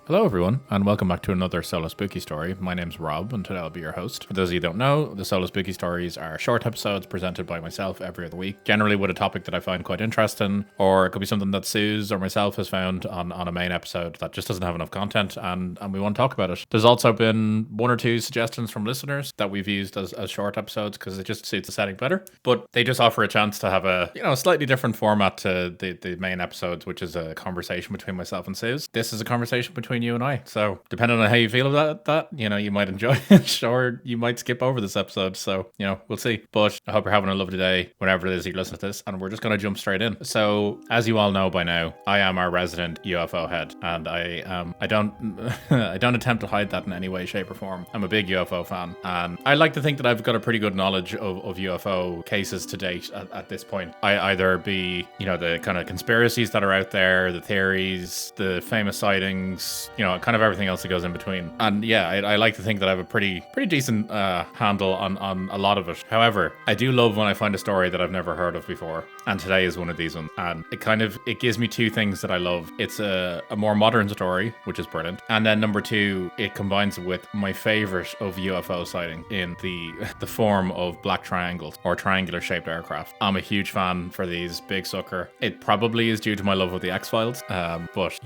Hello everyone, and welcome back to another Solo Spooky Story. My name's Rob, and today I'll be your host. For those of you who don't know, the Solo Spooky Stories are short episodes presented by myself every other week, generally with a topic that I find quite interesting, or it could be something that Suze or myself has found on a main episode that just doesn't have enough content, and we want to talk about it. There's also been one or two suggestions from listeners that we've used as short episodes because it just suits the setting better, but they just offer a chance to have a slightly different format to the main episodes, which is a conversation between myself and Suze. This is a conversation between you and I. So depending on how you feel about that, you might enjoy it or you might skip over this episode. So, we'll see. But I hope you're having a lovely day whenever it is you listen to this. And we're just going to jump straight in. So as you all know by now, I am our resident UFO head. And I don't I don't attempt to hide that in any way, shape or form. I'm a big UFO fan. And I like to think that I've got a pretty good knowledge of UFO cases to date at this point. I either be, the kind of conspiracies that are out there, the theories, the famous sightings, kind of everything else that goes in between. And yeah, I like to think that I have a pretty decent handle on a lot of it. However, I do love when I find a story that I've never heard of before. And today is one of these ones. And it gives me two things that I love. It's a more modern story, which is brilliant. And then number two, it combines it with my favorite of UFO sighting in the form of black triangles or triangular shaped aircraft. I'm a huge fan for these, big sucker. It probably is due to my love of the X-Files. But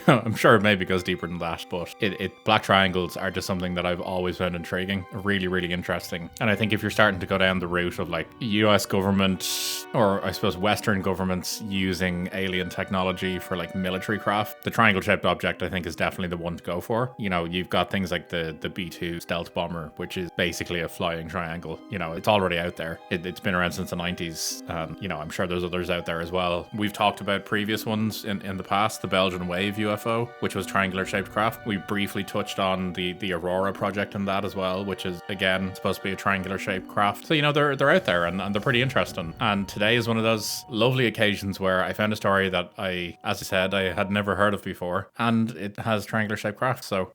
I'm sure it maybe goes deeper than that, but black triangles are just something that I've always found intriguing, really, really interesting. And I think if you're starting to go down the route of like US government, or I suppose Western governments using alien technology for like military craft, the triangle shaped object I think is definitely the one to go for. You've got things like the B-2 stealth bomber, which is basically a flying triangle. It's already out there. It's been around since the 90s. I'm sure there's others out there as well. We've talked about previous ones in the past, the Belgian Wave UFO, which was triangular shaped craft. We briefly touched on the Aurora project in that as well, which is again supposed to be a triangular shaped craft. So they're out there and they're pretty interesting. And today is one of those lovely occasions where I found a story that as I said, I had never heard of before, and it has triangular shaped craft. So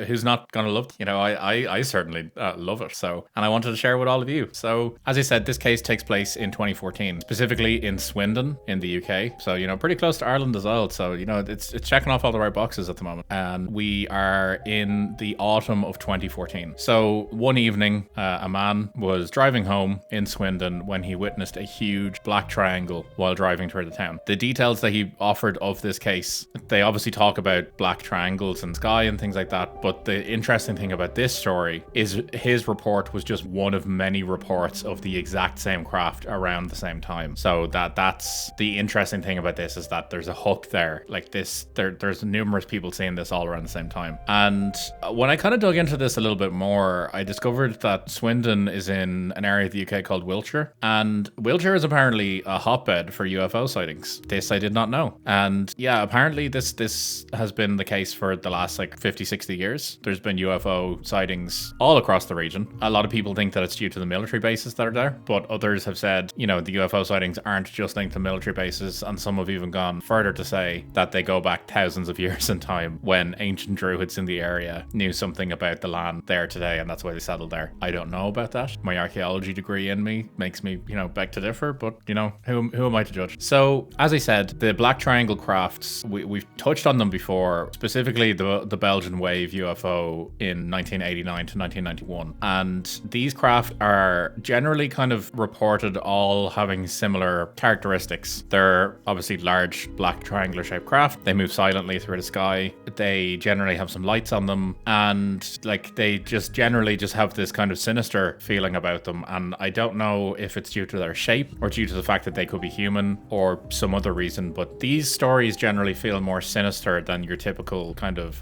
who's not gonna love it? I certainly love it. So, and I wanted to share with all of you. So as I said, this case takes place in 2014, specifically in Swindon in the UK. So pretty close to Ireland as well. So it's checking off all the right boxes at the moment. And we are in the autumn of 2014. So one evening, a man was driving home in Swindon when he witnessed a huge black triangle while driving through the town. The details that he offered of this case, they obviously talk about black triangles and sky and things like that, but the interesting thing about this story is his report was just one of many reports of the exact same craft around the same time. So that's the interesting thing about this, is that there's a hook there. Like this, there's numerous people seeing this all around the same time. And when I kind of dug into this a little bit more, I discovered that Swindon is in an area of the UK called Wiltshire, and Wiltshire is apparently a hotbed for UFO sightings. This I did not know. And yeah, apparently this has been the case for the last like 50-60 years. There's been UFO sightings all across the region. A lot of people think that it's due to the military bases that are there, but others have said the UFO sightings aren't just linked to military bases, and some have even gone further to say that they go back thousands of years in time, when ancient druids in the area knew something about the land there today, and that's why they settled there. I don't know about that. My archaeology degree in me makes me, beg to differ, but who am I to judge? So as I said, the black triangle crafts, we've touched on them before, specifically the Belgian Wave UFO in 1989 to 1991. And these craft are generally kind of reported all having similar characteristics. They're obviously large black triangular shaped craft. They move silently through the sky. They generally have some lights on them, and like they just generally just have this kind of sinister feeling about them. And I don't know if it's due to their shape or due to the fact that they could be human or some other reason, but these stories generally feel more sinister than your typical kind of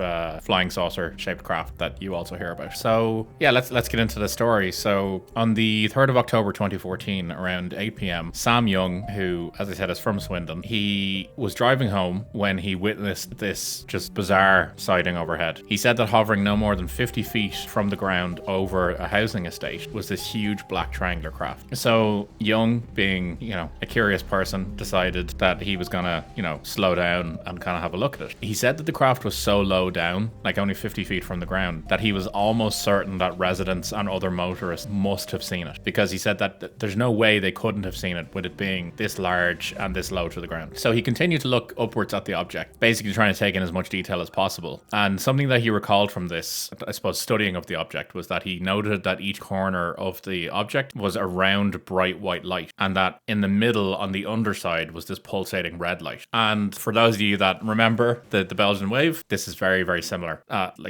flying saucer shaped craft that you also hear about. So yeah, let's get into the story. So on the 3rd of October 2014, around 8 p.m, Sam Young, who as I said is from Swindon, he was driving home when he witnessed this just bizarre sighting overhead. He said that hovering no more than 50 feet from the ground over a housing estate was this huge black triangular craft. So Young, being a curious person decided that he was gonna, slow down and kind of have a look at it. He said that the craft was so low down, like only 50 feet from the ground, that he was almost certain that residents and other motorists must have seen it, because he said that there's no way they couldn't have seen it with it being this large and this low to the ground. So he continued to look upwards at the object, basically trying to take in as much detail as possible. And something that he recalled from this, I suppose, studying of the object, was that he noted that each corner of the object was a round, bright white light, and that in the middle on the underside was this pulsating red light. And for those of you that remember the Belgian wave, this is very, very similar,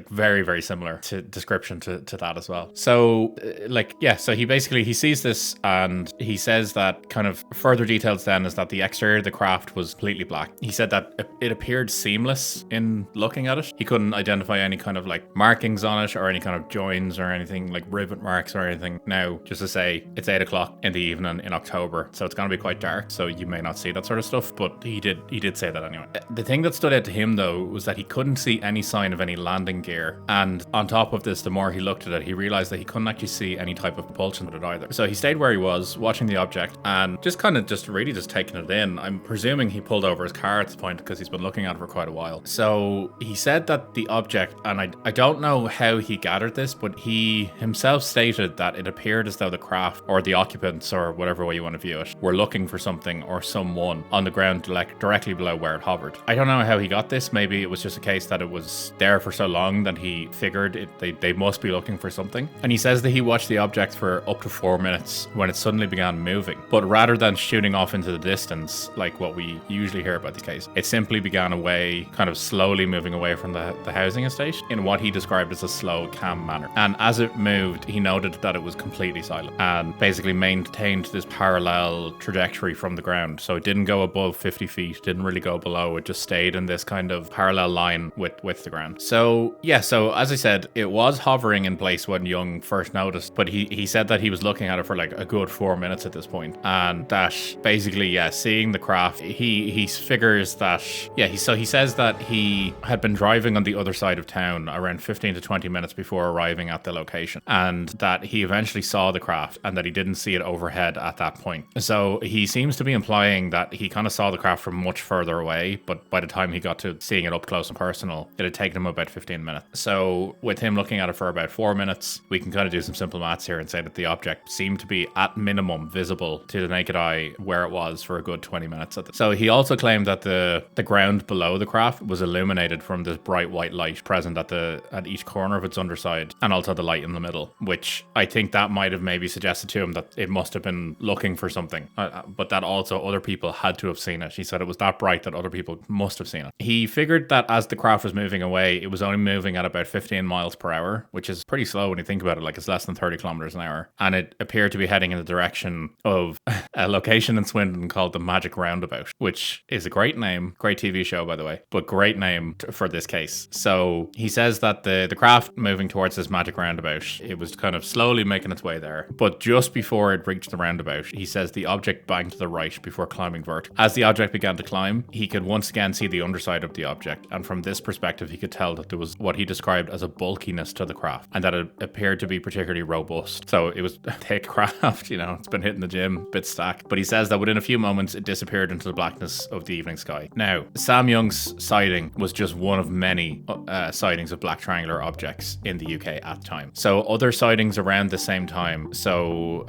very, very similar to description to that as well. So so he sees this, and he says that kind of further details then is that the exterior of the craft was completely black. He said that it appeared seamless in looking at it. He couldn't identify any kind of markings on it or any kind of joins or anything like rivet marks or anything. Now, just to say, it's 8 o'clock in the evening in October, so it's going to be quite dark, so you may not see that sort of stuff, but he did say that anyway. The thing that stood out to him, though, was that he couldn't see any sign of any landing gear, and on top of this, the more he looked at it, he realized that he couldn't actually see any type of propulsion with it either. So he stayed where he was, watching the object, and just really taking it in. I'm presuming he pulled over his car at this point because he's been looking at it for quite a while. So he said that the object, and I don't know how he gathered this, but he himself stated that it appeared as though the craft, or the occupants, or whatever way you want to view it, were looking for something or someone on the ground directly below where it hovered. I don't know how he got this. Maybe it was just a case that it was there for so long that he figured they must be looking for something. And he says that he watched the object for up to 4 minutes when it suddenly began moving. But rather than shooting off into the distance, like what we usually hear about the case, it simply began away, kind of slowly moving away from the housing estate in what he described as a slow, calm manner. And as it moved, he noted that it was completely silent and basically maintained this parallel trajectory from the ground. So it didn't go above 50 feet, didn't really go below, it just stayed in this kind of parallel line with the ground. So as I said, it was hovering in place when Young first noticed, but he said that he was looking at it for a good 4 minutes at this point, and that basically, seeing the craft, he figures that, he says that he had been driving on the other side of town around 15 to 20 minutes before arriving at the location, and that he eventually saw the craft and that he didn't see it overhead at that point. So he seems to be implying that he kind of saw the craft from much further away, but by the time he got to seeing it up close and personal, it had taken him about 15 minutes. So with him looking at it for about 4 minutes, we can kind of do some simple maths here and say that the object seemed to be at minimum visible to the naked eye where it was for a good 20 minutes. So he also claimed that the ground below the craft was illuminated from this bright white light present at each corner of its underside, and also the light in the middle, which I think that might have maybe suggested to him that it must have been looking for something, but that also other people had to have seen it. He said it was that bright that other people must have seen it. He figured that as the craft was moving away, it was only moving at about 15 miles per hour, which is pretty slow when you think about it, it's less than 30 kilometers an hour. And it appeared to be heading in the direction of a location in Swindon called the Magic Roundabout, which is a great name, great TV show, by the way, but great name for this case. So he says that the craft moving towards this Magic Roundabout, it was kind of slowly making its way there. But just before it reached the roundabout, he says the object banked to the right before climbing vertically. As the object began to climb, he could once again see the underside of the object, and from this perspective, he could tell that there was what he described as a bulkiness to the craft, and that it appeared to be particularly robust. So it was a thick craft, it's been hitting the gym, bit stacked. But he says that within a few moments, it disappeared into the blackness of the evening sky. Now, Sam Young's sighting was just one of many sightings of black triangular objects in the UK at the time. So other sightings around the same time. So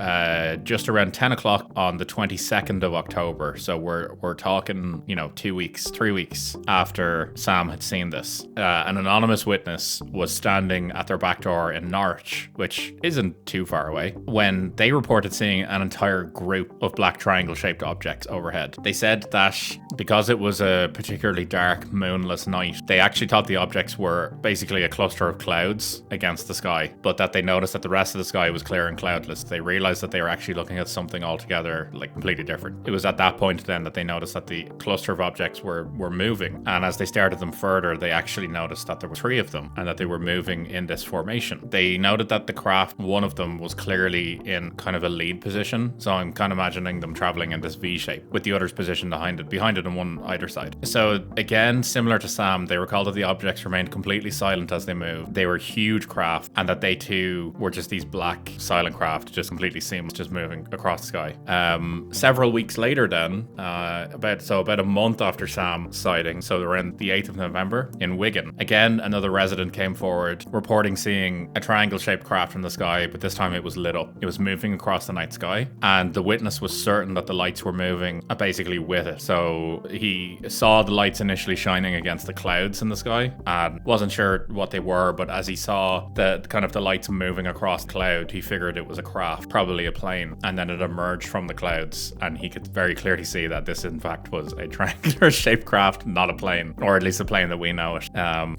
just around 10 o'clock on the 22nd of October. So we're talking, 3 weeks after Sam had seen this. An anonymous witness was standing at their back door in Norwich, which isn't too far away, when they reported seeing an entire group of black triangle-shaped objects overhead. They said that because it was a particularly dark, moonless night, they actually thought the objects were basically a cluster of clouds against the sky, but that they noticed that the rest of the sky was clear and cloudless. They realized that they were actually looking at something altogether completely different. It was at that point then that they noticed that the cluster of objects were moving, and as they started them further, they actually noticed that there were 3 of them and that they were moving in this formation. They noted that the craft, one of them was clearly in kind of a lead position, so I'm kind of imagining them traveling in this V shape with the others positioned behind it and one either side. So again, similar to Sam, they recalled that the objects remained completely silent as they moved. They were huge craft, and that they too were just these black silent craft, just completely seamless, just moving across the sky. Several weeks later then, about a month after Sam's sighting, so around the 8th of November in Wigan, again, another resident came forward reporting seeing a triangle-shaped craft in the sky, but this time it was lit up. It was moving across the night sky, and the witness was certain that the lights were moving basically with it. So he saw the lights initially shining against the clouds in the sky and wasn't sure what they were, but as he saw the lights moving across the cloud, he figured it was a craft, probably a plane, and then it emerged from the clouds, and he could very clearly see that this in fact was a triangular shaped craft, not a plane, or at least a plane that we know it.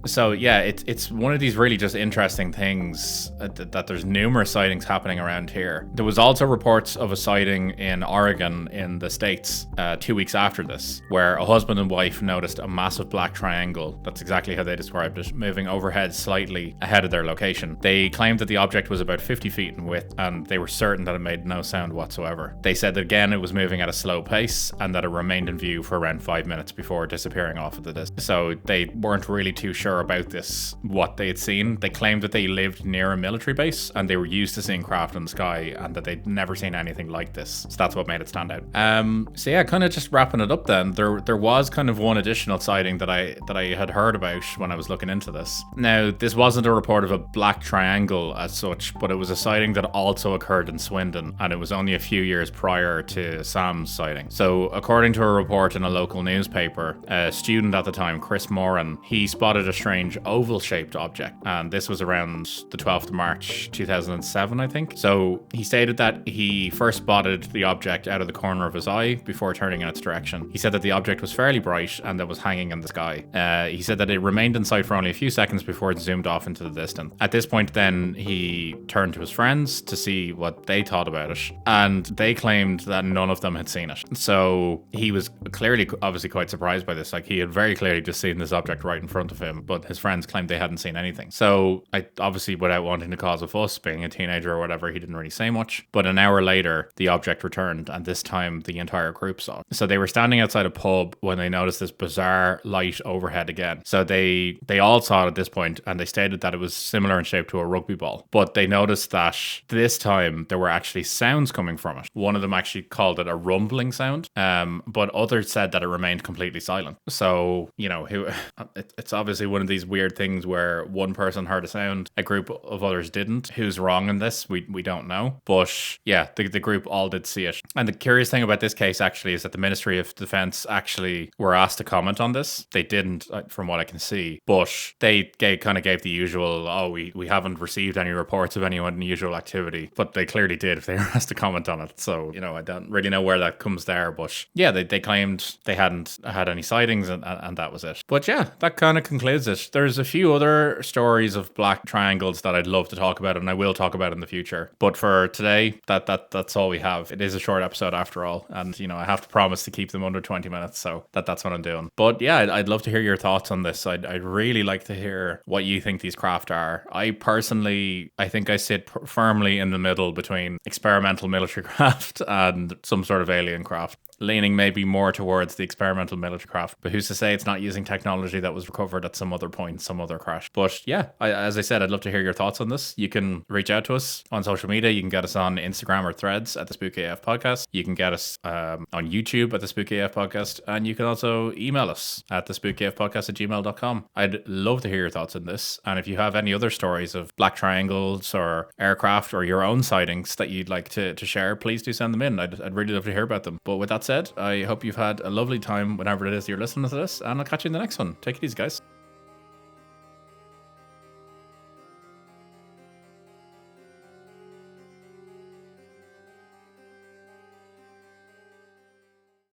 So yeah, it's one of these really just interesting things that there's numerous sightings happening around here. There was also reports of a sighting in Oregon in the States 2 weeks after this, where a husband and wife noticed a massive black triangle, that's exactly how they described it, moving overhead slightly ahead of their location. They claimed that the object was about 50 feet in width, and they were certain that it made no sound whatsoever. They said that again it was moving at a slow pace, and that it remained in view for around 5 minutes before disappearing off of the distance. So they weren't really too sure about this, what they had seen. They claimed that they lived near a military base, and they were used to seeing craft in the sky, and that they'd never seen anything like this. So that's what made it stand out. So yeah, kind of just wrapping it up then, there was kind of one additional sighting that I had heard about when I was looking into this. Now, this wasn't a report of a black triangle as such, but it was a sighting that also occurred in Swindon, and it was only a few years prior to Sam's sighting. So according to a report in a local newspaper, a student at the time, Chris Moran, he spotted a strange oval-shaped object, and this was around the 12th of March 2007, I think. So he stated that he first spotted the object out of the corner of his eye before turning in its direction. He said that the object was fairly bright and that was hanging in the sky. He said that it remained in sight for only a few seconds before it zoomed off into the distance. At this point then, he turned to his friends to see what they thought about it, and they claimed that none of them had seen it. So he was clearly, obviously quite surprised by this. Like, he had very clearly just seen this object right in front of him, but his friends claimed they hadn't seen anything. So obviously, without wanting to cause a fuss, being a teenager or whatever, he didn't really say much. But an hour later, the object returned, and this time the entire group saw it. So they were standing outside a pub when they noticed this bizarre light overhead again. So they all saw it at this point, and they stated that it was similar in shape to a rugby ball. But they noticed that this time there were actually sounds coming from it. One of them actually called it a rumbling sound, but others said that it remained completely silent. So, you know, it's obviously one of these weird things where one person heard a sound, a group of others didn't. Who's wrong in this? We don't know. But yeah, the group all did see it. And the curious thing about this case actually is that the Ministry of Defence actually were asked to comment on this. They didn't, from what I can see, but they kind of gave the usual, we haven't received any reports of any unusual activity, but they clearly did if they were asked to comment on it. So, you know, I don't really know where that comes there, but yeah, they claimed they hadn't had any sightings, and that was it. But yeah, that kind of concludes it. There's a few other stories of black triangles that I'd love to talk about, and I will talk about in the future. But for today, that's all we have. It is a short episode after all, and you know, I have to promise to keep them under 20 minutes, so that's what I'm doing. But yeah, I'd love to hear your thoughts on this. I'd really like to hear what you think these craft are. I think I sit firmly in the middle between experimental military craft and some sort of alien craft, leaning maybe more towards the experimental military craft, but who's to say it's not using technology that was recovered at some other point, some other crash. But yeah, as I said, I'd love to hear your thoughts on this. You can reach out to us on social media. You can get us on Instagram or Threads at the Spooky AF Podcast. You can get us on YouTube at the Spooky AF Podcast, and you can also email us at thespookyafpodcast@gmail.com. I'd love to hear your thoughts on this, and if you have any other stories of black triangles or aircraft or your own sightings that you'd like to share, please do send them in. I'd really love to hear about them. But with that said, I hope you've had a lovely time whenever it is you're listening to this, and I'll catch you in the next one. Take it easy, guys.